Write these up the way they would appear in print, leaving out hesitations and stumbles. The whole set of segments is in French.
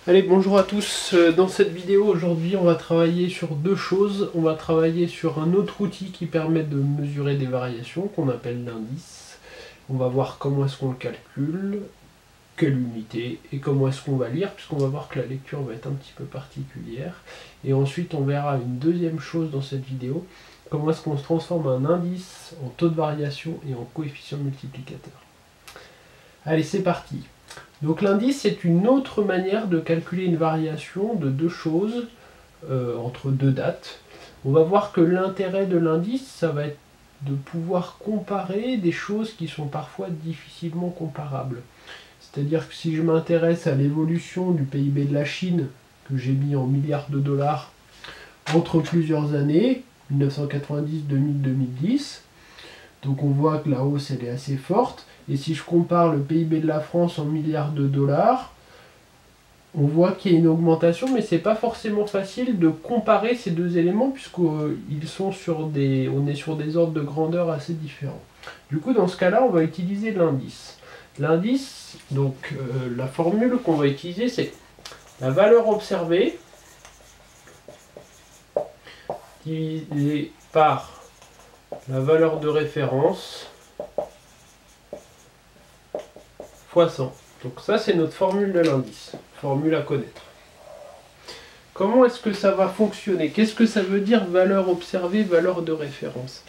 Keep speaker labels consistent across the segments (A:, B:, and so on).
A: Allez, bonjour à tous. Dans cette vidéo, aujourd'hui, on va travailler sur deux choses. On va travailler sur un autre outil qui permet de mesurer des variations, qu'on appelle l'indice. On va voir comment est-ce qu'on le calcule, quelle unité, et comment est-ce qu'on va lire, puisqu'on va voir que la lecture va être un petit peu particulière. Et ensuite, on verra une deuxième chose dans cette vidéo, comment est-ce qu'on se transforme un indice en taux de variation et en coefficient multiplicateur. Allez, c'est parti. Donc l'indice, c'est une autre manière de calculer une variation de deux choses entre deux dates. On va voir que l'intérêt de l'indice, ça va être de pouvoir comparer des choses qui sont parfois difficilement comparables. C'est-à-dire que si je m'intéresse à l'évolution du PIB de la Chine, que j'ai mis en milliards de dollars entre plusieurs années, 1990, 2000, 2010, donc on voit que la hausse elle est assez forte. Et si je compare le PIB de la France en milliards de dollars, on voit qu'il y a une augmentation, mais c'est pas forcément facile de comparer ces deux éléments puisqu'ils sont on est sur des ordres de grandeur assez différents. Du coup, dans ce cas-là, on va utiliser l'indice. L'indice, donc la formule qu'on va utiliser, c'est la valeur observée divisée par la valeur de référence fois 100. Donc ça, c'est notre formule de l'indice. Formule à connaître. Comment est-ce que ça va fonctionner? Qu'est-ce que ça veut dire valeur observée, valeur de référence?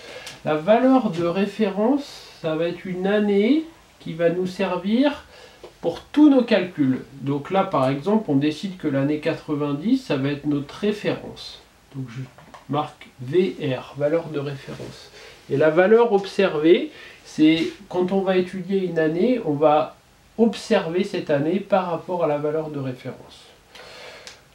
A: La valeur de référence, ça va être une année qui va nous servir pour tous nos calculs. Donc là, par exemple, on décide que l'année 90, ça va être notre référence. Donc je marque VR, valeur de référence. Et la valeur observée, c'est quand on va étudier une année, on va observer cette année par rapport à la valeur de référence.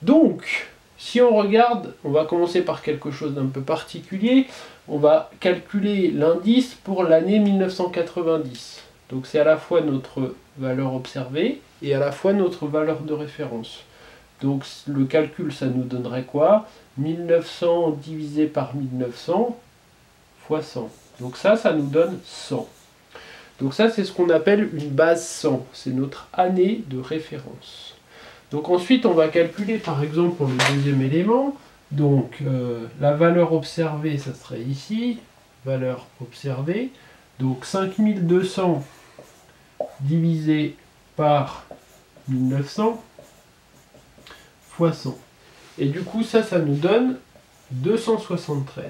A: Donc, si on regarde, on va commencer par quelque chose d'un peu particulier. On va calculer l'indice pour l'année 1990. Donc c'est à la fois notre valeur observée et à la fois notre valeur de référence. Donc le calcul, ça nous donnerait quoi? 1900 divisé par 1900 fois 100. Donc ça nous donne 100. Donc ça, c'est ce qu'on appelle une base 100. C'est notre année de référence. Donc ensuite, on va calculer, par exemple, pour le deuxième élément. Donc la valeur observée, ça serait ici. Valeur observée. Donc 5200 divisé par 1900 fois 100. Et du coup, ça nous donne 273.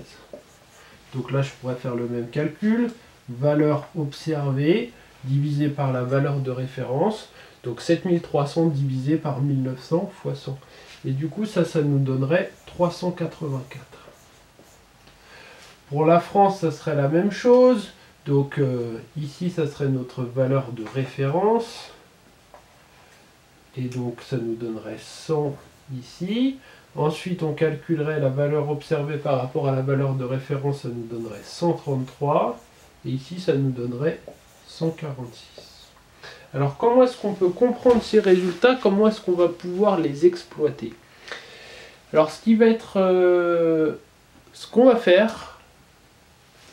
A: Donc là, je pourrais faire le même calcul. Valeur observée divisée par la valeur de référence. Donc 7300 divisé par 1900 fois 100. Et du coup, ça nous donnerait 384. Pour la France, ça serait la même chose. Donc ici, ça serait notre valeur de référence. Et donc, ça nous donnerait 100 ici. Ensuite, on calculerait la valeur observée par rapport à la valeur de référence. Ça nous donnerait 133. Et ici, ça nous donnerait 146. Alors, comment est-ce qu'on peut comprendre ces résultats? Comment est-ce qu'on va pouvoir les exploiter? Alors, ce qui va être... ce qu'on va faire,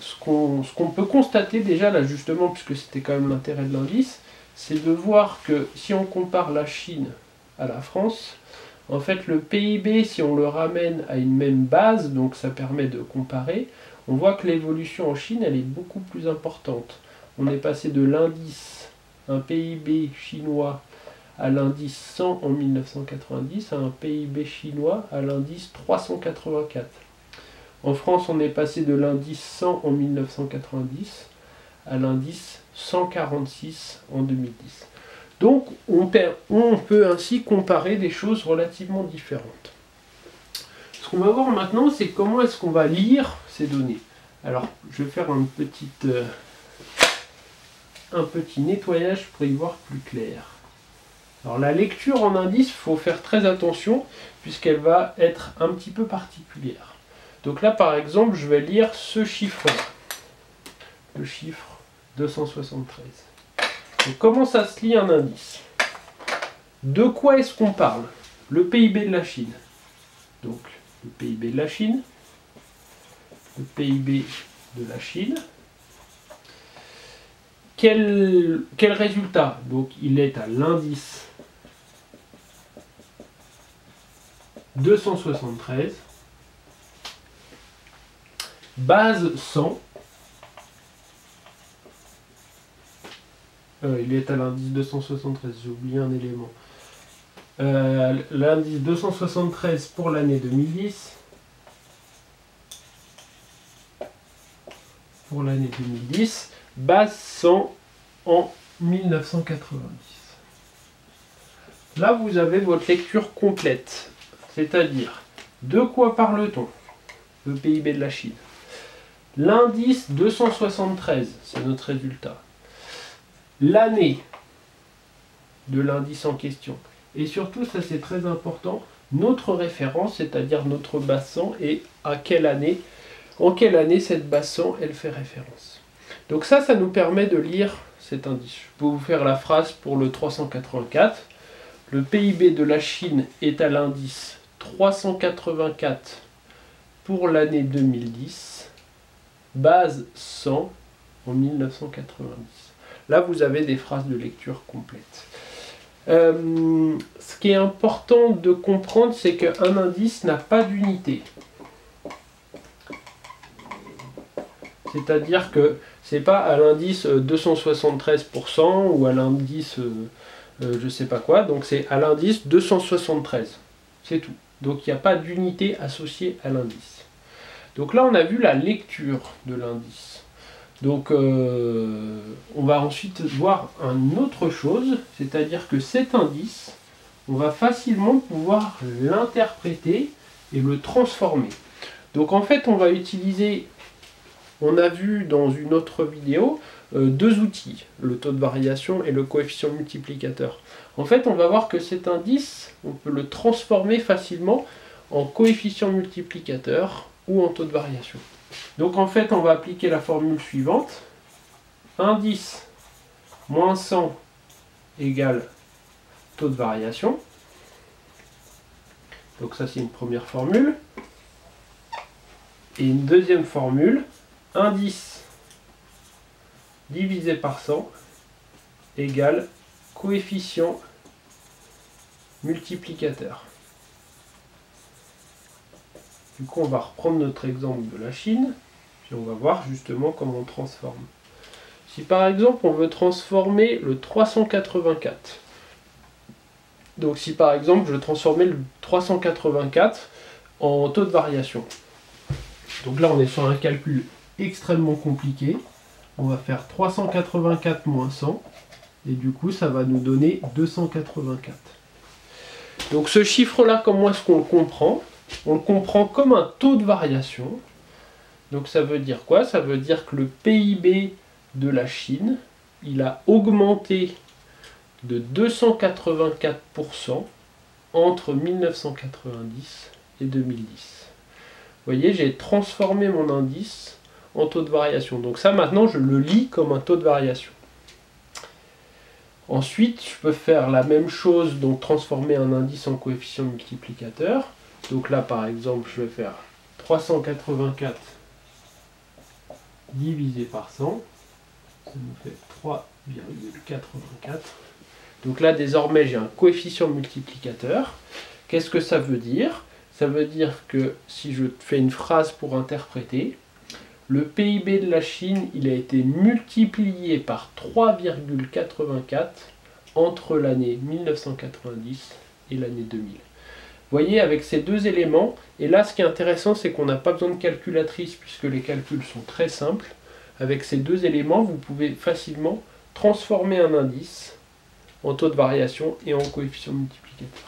A: ce qu'on peut constater déjà, là, justement, puisque c'était quand même l'intérêt de l'indice, c'est de voir que si on compare la Chine à la France, en fait, le PIB, si on le ramène à une même base, donc ça permet de comparer, on voit que l'évolution en Chine, elle est beaucoup plus importante. On est passé de l'indice, un PIB chinois, à l'indice 100 en 1990, à un PIB chinois à l'indice 384. En France, on est passé de l'indice 100 en 1990 à l'indice 146 en 2010. Donc, on peut ainsi comparer des choses relativement différentes. Ce qu'on va voir maintenant, c'est comment est-ce qu'on va lire ces données. Alors, je vais faire un petit nettoyage pour y voir plus clair. Alors, la lecture en indice, il faut faire très attention, puisqu'elle va être un petit peu particulière. Donc là, par exemple, je vais lire ce chiffre-là. Le chiffre 273. Donc, comment ça se lit un indice? De quoi est-ce qu'on parle? Le PIB de la Chine. Donc, le PIB de la Chine. Le PIB de la Chine. Quel résultat? Donc, il est à l'indice 273, base 100, il est à l'indice 273, j'ai oublié un élément. L'indice 273 pour l'année 2010. Pour l'année 2010, base 100 en 1990. Là, vous avez votre lecture complète, c'est-à-dire de quoi parle-t-on? Le PIB de la Chine. L'indice 273, c'est notre résultat. L'année de l'indice en question. Et surtout, ça c'est très important, notre référence, c'est-à-dire notre base 100 et à quelle année, en quelle année cette base 100 elle fait référence. Donc ça nous permet de lire cet indice. Je peux vous faire la phrase pour le 384. Le PIB de la Chine est à l'indice 384 pour l'année 2010, base 100 en 1990. Là, vous avez des phrases de lecture complètes. Ce qui est important de comprendre, c'est qu'un indice n'a pas d'unité. C'est-à-dire que c'est pas à l'indice 273% ou à l'indice je sais pas quoi, donc c'est à l'indice 273. C'est tout. Donc il n'y a pas d'unité associée à l'indice. Donc là on a vu la lecture de l'indice. Donc on va ensuite voir une autre chose, c'est-à-dire que cet indice, on va facilement pouvoir l'interpréter et le transformer. Donc en fait on va utiliser, on a vu dans une autre vidéo, deux outils, le taux de variation et le coefficient multiplicateur. En fait on va voir que cet indice, on peut le transformer facilement en coefficient multiplicateur ou en taux de variation. Donc en fait, on va appliquer la formule suivante. Indice moins 100 égale taux de variation. Donc ça, c'est une première formule. Et une deuxième formule. Indice divisé par 100 égale coefficient multiplicateur. Du coup, on va reprendre notre exemple de la Chine, puis on va voir justement comment on transforme. Si par exemple, on veut transformer le 384, donc si par exemple, je veux transformer le 384 en taux de variation. Donc là, on est sur un calcul extrêmement compliqué. On va faire 384 moins 100, et du coup, ça va nous donner 284. Donc ce chiffre-là, comment est-ce qu'on le comprend ? On le comprend comme un taux de variation. Donc ça veut dire quoi? Ça veut dire que le PIB de la Chine, il a augmenté de 284% entre 1990 et 2010. Vous voyez, j'ai transformé mon indice en taux de variation. Donc ça, maintenant, je le lis comme un taux de variation. Ensuite, je peux faire la même chose, donc transformer un indice en coefficient multiplicateur. Donc là, par exemple, je vais faire 384 divisé par 100. Ça nous fait 3,84. Donc là, désormais, j'ai un coefficient multiplicateur. Qu'est-ce que ça veut dire? Ça veut dire que si je fais une phrase pour interpréter, le PIB de la Chine, il a été multiplié par 3,84 entre l'année 1990 et l'année 2000. Vous voyez, avec ces deux éléments, et là ce qui est intéressant, c'est qu'on n'a pas besoin de calculatrice puisque les calculs sont très simples. Avec ces deux éléments, vous pouvez facilement transformer un indice en taux de variation et en coefficient multiplicateur.